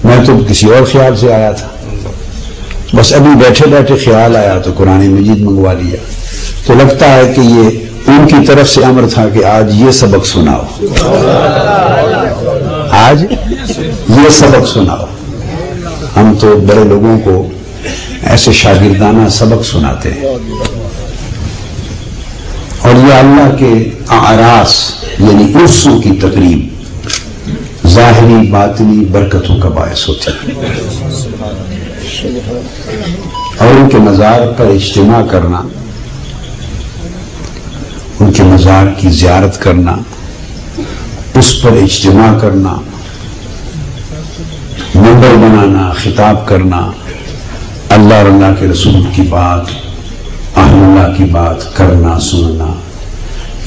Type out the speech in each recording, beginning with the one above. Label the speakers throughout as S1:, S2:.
S1: میں تو کسی اور خیال سے آیا تھا، بس ابھی بیٹھے بیٹھے خیال آیا تو قرآن مجید منگوا لیا۔ تو لگتا ہے کہ یہ ان کی طرف سے امر تھا کہ آج یہ سبق سناؤ، آج یہ سبق سناؤ۔ ہم تو بڑے لوگوں کو ایسے شاگردانہ سبق سناتے ہیں، اور یہ اللہ کے اعراس یعنی عرسوں کی تقریب ظاہری باطنی برکتوں کا باعث ہوتی ہے، اور ان کے مزار پر اجتماع کرنا، ان کے مزار کی زیارت کرنا، اس پر اجتماع کرنا، منبر بنانا، خطاب کرنا، اللہ اور اللہ کے رسول کی بات، اہل اللہ کی بات کرنا سننا،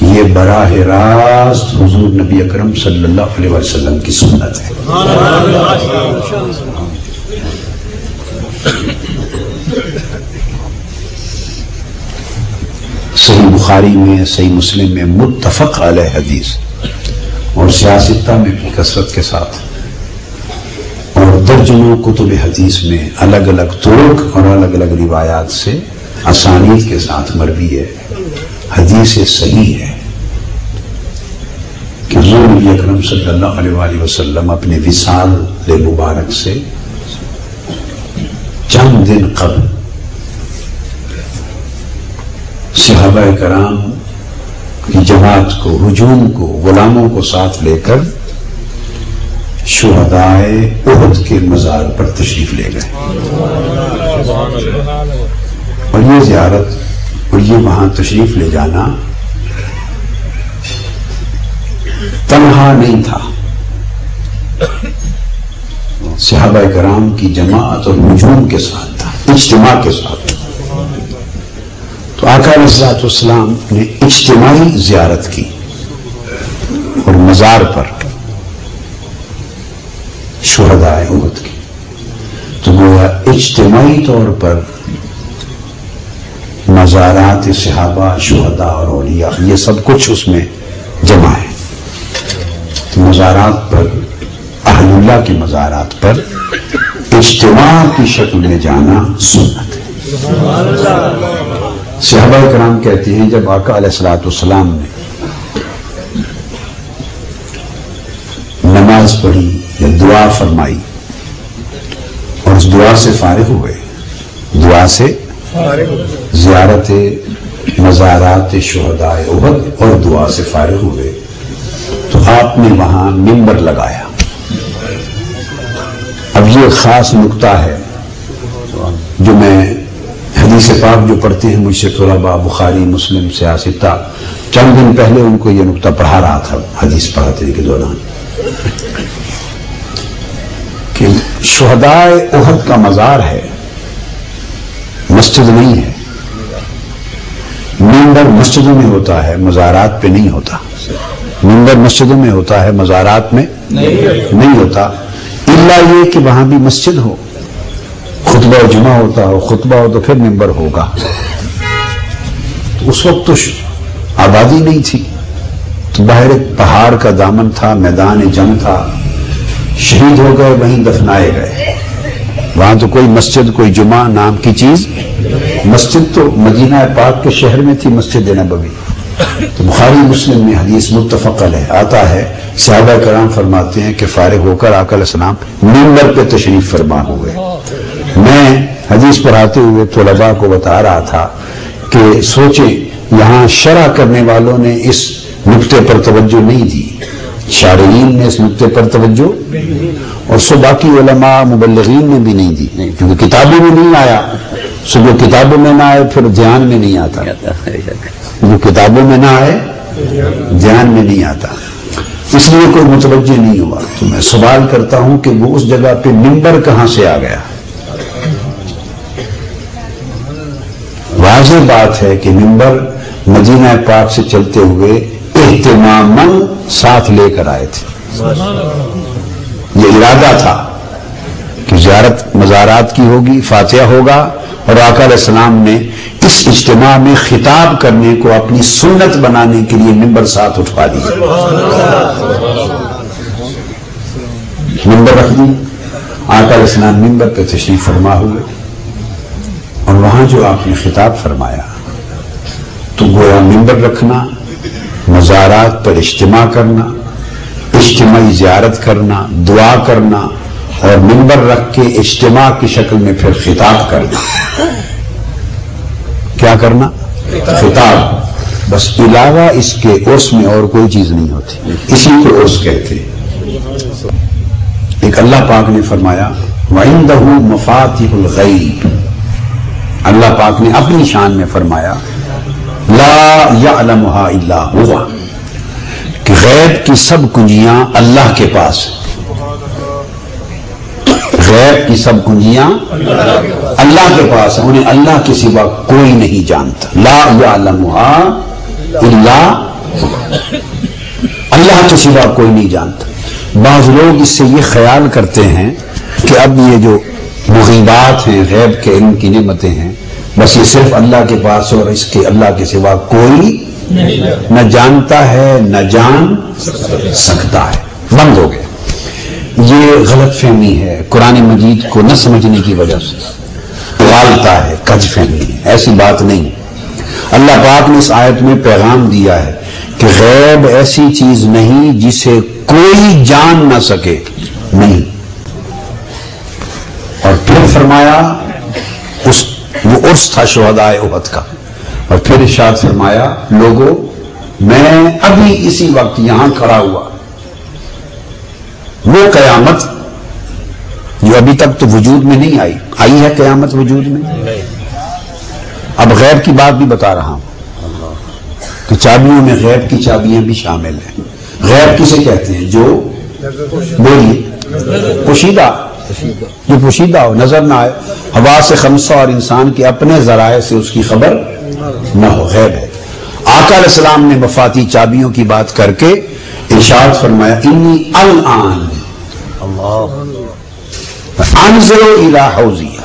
S1: یہ براہ راست حضور نبی اکرم صلی اللہ علیہ وسلم کی سنت ہے۔ صحیح بخاری میں، صحیح مسلم میں متفق علیہ حدیث، اور سیاستہ میں بھی کثرت کے ساتھ، اور درجنوں کتب حدیث میں الگ الگ طرق اور الگ الگ روایات سے اسانید کے ساتھ مروی ہے، حدیث صحیح ہے کہ حضور نبی اکرم صلی اللہ علیہ وآلہ وسلم اپنے وصال مبارک سے چند دن قبل صحابہ کرام کی جماعت کو، ہجوم کو، غلاموں کو ساتھ لے کر شہدائے احد کے مزار پر تشریف لے گئے، اور یہ زیارت اور یہ وہاں تشریف لے جانا تنہا نہیں تھا، صحابہ کرام کی جماعت اور ہجوم کے ساتھ تھا، اجتماع کے ساتھ تھا۔ تو آقا علیہ الصلوۃ والسلام نے اجتماعی زیارت کی، اور مزار پر شہدائے احد کی، تو گویا اجتماعی طور پر مزارات صحابہ، شہداء اور اولیاء یہ سب کچھ اس میں جمع ہے۔ مزارات پر، اہل اللہ کے مزارات پر اجتماع کی شکل میں جانا سنت ہے۔ صحابہ کرام کہتے ہیں جب آقا علیہ الصلوۃ والسلام نے نماز پڑھی یا دعا فرمائی اور اس دعا سے فارغ ہوئے، دعا سے زیارت مزارات شہدائے احد اور دعا سے فارغ ہوئے، تو آپ نے وہاں منبر لگایا۔ اب یہ خاص نکتہ ہے جو میں حدیث پاک جو پڑھتے ہیں مجھ سے طلباء بخاری مسلم سیاستہ، چند دن پہلے ان کو یہ نکتہ پڑھا رہا تھا حدیث پڑھاتے کے دوران، کہ شہدائے احد کا مزار ہے، مسجد نہیں ہے۔ منبر مسجدوں میں ہوتا ہے، مزارات پہ نہیں ہوتا۔ منبر مسجدوں میں ہوتا ہے، مزارات میں نہیں ہوتا، الا یہ کہ وہاں بھی مسجد ہو، خطبہ و جمعہ ہوتا ہو، خطبہ ہو تو پھر منبر ہوگا۔ تو اس وقت تو آبادی نہیں تھی، تو باہر ایک پہاڑ کا دامن تھا، میدان جنگ تھا، شہید ہو گئے وہیں دفنائے گئے، وہاں تو کوئی مسجد، کوئی جمعہ نام کی چیز، مسجد تو مدینہ پاک کے شہر میں تھی، مسجد نبوی۔ تو بخاری مسلم میں حدیث متفق علیہ آتا ہے، صحابہ کرام فرماتے ہیں کہ فارغ ہو کر آقا علیہ السلام منبر پہ تشریف فرما ہوئے۔ میں حدیث پڑھاتے ہوئے طلباء کو بتا رہا تھا کہ سوچیں یہاں شرح کرنے والوں نے اس نقطے پر توجہ نہیں دی، شارحین نے اس نقطے پر توجہ، اور سو باقی علماء مبلغین نے بھی نہیں دی، کیونکہ کتابوں میں نہیں آیا، سو جو کتابوں میں نہ آئے پھر دھیان میں نہیں آتا، جو کتابوں میں نہ آئے دھیان میں نہیں آتا، اس لیے کوئی متوجہ نہیں ہوا۔ تو میں سوال کرتا ہوں کہ وہ اس جگہ پہ منبر کہاں سے آ گیا؟ واضح بات ہے کہ منبر مدینہ پاک سے چلتے ہوئے اہتماماً ساتھ لے کر آئے تھے، یہ ارادہ تھا کہ زیارت مزارات کی ہوگی، فاتحہ ہوگا، اور آقا علیہ السلام نے اس اجتماع میں خطاب کرنے کو اپنی سنت بنانے کے لیے منبر ساتھ اٹھوا دیا، منبر رکھ دی، آقا علیہ السلام منبر پہ تشریف فرما ہوئے اور وہاں جو آپ نے خطاب فرمایا تو گویا منبر رکھنا، مزارات پر اجتماع کرنا، اجتماعی زیارت کرنا، دعا کرنا اور منبر رکھ کے اجتماع کی شکل میں پھر خطاب کرنا. کیا کرنا؟ خطاب. بس علاوہ اس کے عرس میں اور کوئی چیز نہیں ہوتی، اسی کو عرس کہتے ہیں. ایک اللہ پاک نے فرمایا وَعِندَهُ مَفَاتِحُ الْغَيْبِ، اللہ پاک نے اپنی شان میں فرمایا لا يعلمها الا هو، کہ غیب کی سب کنجیاں اللہ کے پاس، غیب کی سب کنجیاں اللہ کے پاس ہیں، انہیں اللہ کے سوا کوئی نہیں جانتا. لا يعلمها الا هو، اللہ کے سوا کوئی نہیں جانتا. بعض لوگ اس سے یہ خیال کرتے ہیں کہ اب یہ جو مغیبات ہیں، غیب کے علم کی نعمتیں ہیں، بس یہ صرف اللہ کے پاس اور اس کے اللہ کے سوا کوئی نہ جانتا ہے نہ جان سکتا ہے. بند ہو گیا. یہ غلط فہمی ہے، قرآن مجید کو نہ سمجھنے کی وجہ سے غالتا ہے، کج فہمی ہے. ایسی بات نہیں. اللہ پاک نے اس آیت میں پیغام دیا ہے کہ غیب ایسی چیز نہیں جسے کوئی جان نہ سکے، نہیں. اور پھر فرمایا وہ عرس تھا شہداء احد کا، اور پھر ارشاد فرمایا لوگوں میں ابھی اسی وقت یہاں کھڑا ہوا، وہ قیامت جو ابھی تک تو وجود میں نہیں آئی ہے قیامت وجود میں. اب غیب کی بات بھی بتا رہا ہوں کہ چابیوں میں غیب کی چابیاں بھی شامل ہیں. غیب کسے کہتے ہیں؟ جو بولیے پوشیدہ، جو پوشیدہ ہو، نظر نہ آئے، حواس خمسہ اور انسان کے اپنے ذرائع سے اس کی خبر نہ ہو، غیب ہے. آقا علیہ السلام نے مفاتیح چابیوں کی بات کر کے ارشاد فرمایا انی الآن انظر الی حوضی،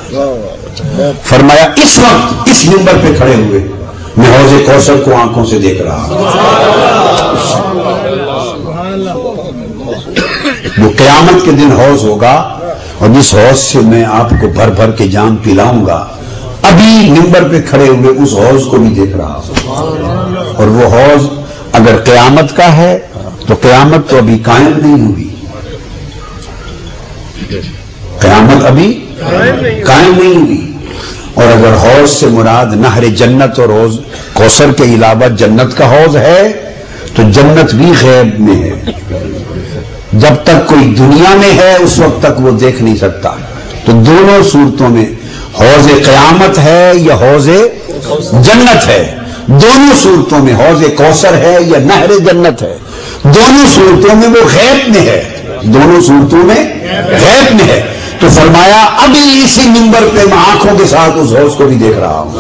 S1: فرمایا اس وقت اس منبر پہ کھڑے ہوئے میں حوض کوثر کو آنکھوں سے دیکھ رہا ہوں. وہ قیامت کے دن حوض ہوگا اور جس حوض سے میں آپ کو بھر بھر کے جام پلاؤں گا، ابھی منبر پہ کھڑے ہوئے اس حوض کو بھی دیکھ رہا ہوں. اور وہ حوض اگر قیامت کا ہے تو قیامت تو ابھی قائم نہیں ہوئی، قیامت ابھی قائم نہیں ہوئی. اور اگر حوض سے مراد نہر جنت اور حوض کوثر کے علاوہ جنت کا حوض ہے تو جنت بھی غیب میں ہے. جب تک کوئی دنیا میں ہے اس وقت تک وہ دیکھ نہیں سکتا. تو دونوں صورتوں میں حوض قیامت ہے یا حوض جنت ہے، دونوں صورتوں میں حوض کوثر ہے یا نہر جنت ہے، دونوں صورتوں میں وہ غیب میں ہے، دونوں صورتوں میں غیب میں ہے. تو فرمایا ابھی اسی منبر پہ میں آنکھوں کے ساتھ اس حوض کو بھی دیکھ رہا ہوں.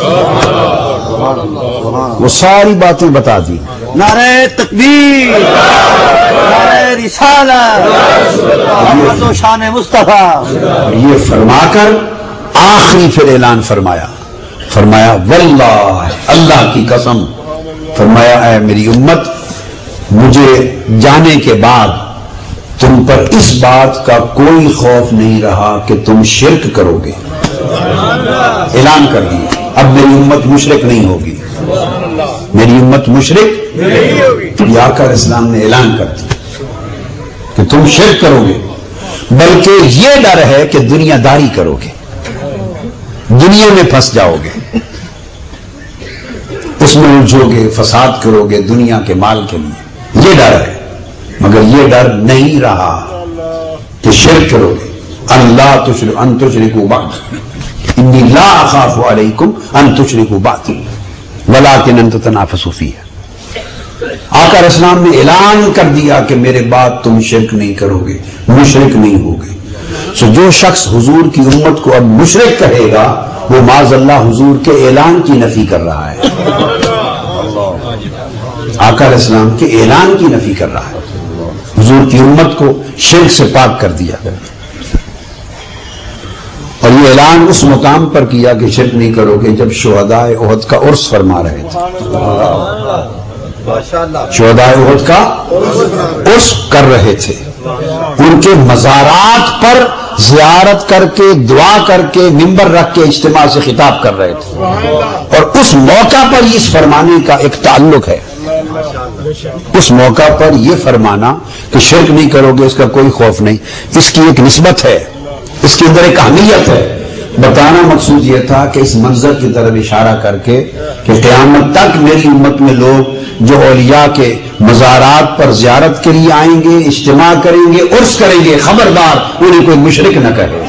S1: وہ ساری باتیں بتا دی.
S2: نعرہ تکبیر، نعرہ رسالت، محمد و شان مصطفیٰ.
S1: اور یہ فرما کر آخری پھر اعلان فرمایا واللہ، اللہ کی قسم، فرمایا اے میری امت، مجھے جانے کے بعد تم پر اس بات کا کوئی خوف نہیں رہا کہ تم شرک کرو گے. اعلان کر دیا اب میری امت مشرک نہیں ہوگی، میری امت مشرک نہیں ہوگی. آقا علیہ السلام نے اعلان کر دیا کہ تم شرک کرو گے، بلکہ یہ ڈر ہے کہ دنیا داری کرو گے، دنیا میں پھنس جاؤ گے، اس میں الجھو گے، فساد کرو گے دنیا کے مال کے لیے. یہ ڈر ہے، مگر یہ ڈر نہیں رہا کہ شرک کرو گے. اللہ ان تشرکوا بعد انی لا اخاف علیکم ان تشرکوا بعد ولکن ان تتنافسوا فیہ. آقا علیہ السلام نے اعلان کر دیا کہ میرے بعد تم شرک نہیں کرو گے، مشرک نہیں ہوگے. سو جو شخص حضور کی امت کو اب مشرک کہے گا وہ معاذ اللہ حضور کے اعلان کی نفی کر رہا ہے، آقا علیہ السلام کے اعلان کی نفی کر رہا ہے. حضور کی امت کو شرک سے پاک کر دیا اور یہ اعلان اس مقام پر کیا کہ شرک نہیں کرو گے جب شہداء احد کا عرس فرما رہے تھے. شہداء احد کا عرس کر رہے تھے، ان کے مزارات پر زیارت کر کے دعا کر کے ممبر رکھ کے اجتماع سے خطاب کر رہے تھے، اور اس موقع پر اس فرمانے کا ایک تعلق ہے، اس موقع پر یہ فرمانا کہ شرک نہیں کرو گے اس کا کوئی خوف نہیں، اس کی ایک نسبت ہے، اس کے اندر ایک اہمیت ہے۔ بتانا مقصود یہ تھا کہ اس منظر کی طرف اشارہ کر کے کہ قیامت تک میری امت میں لوگ جو اولیاء کے مزارات پر زیارت کے لیے آئیں گے، اجتماع کریں گے، عرس کریں گے، خبردار انہیں کوئی مشرک نہ کہے۔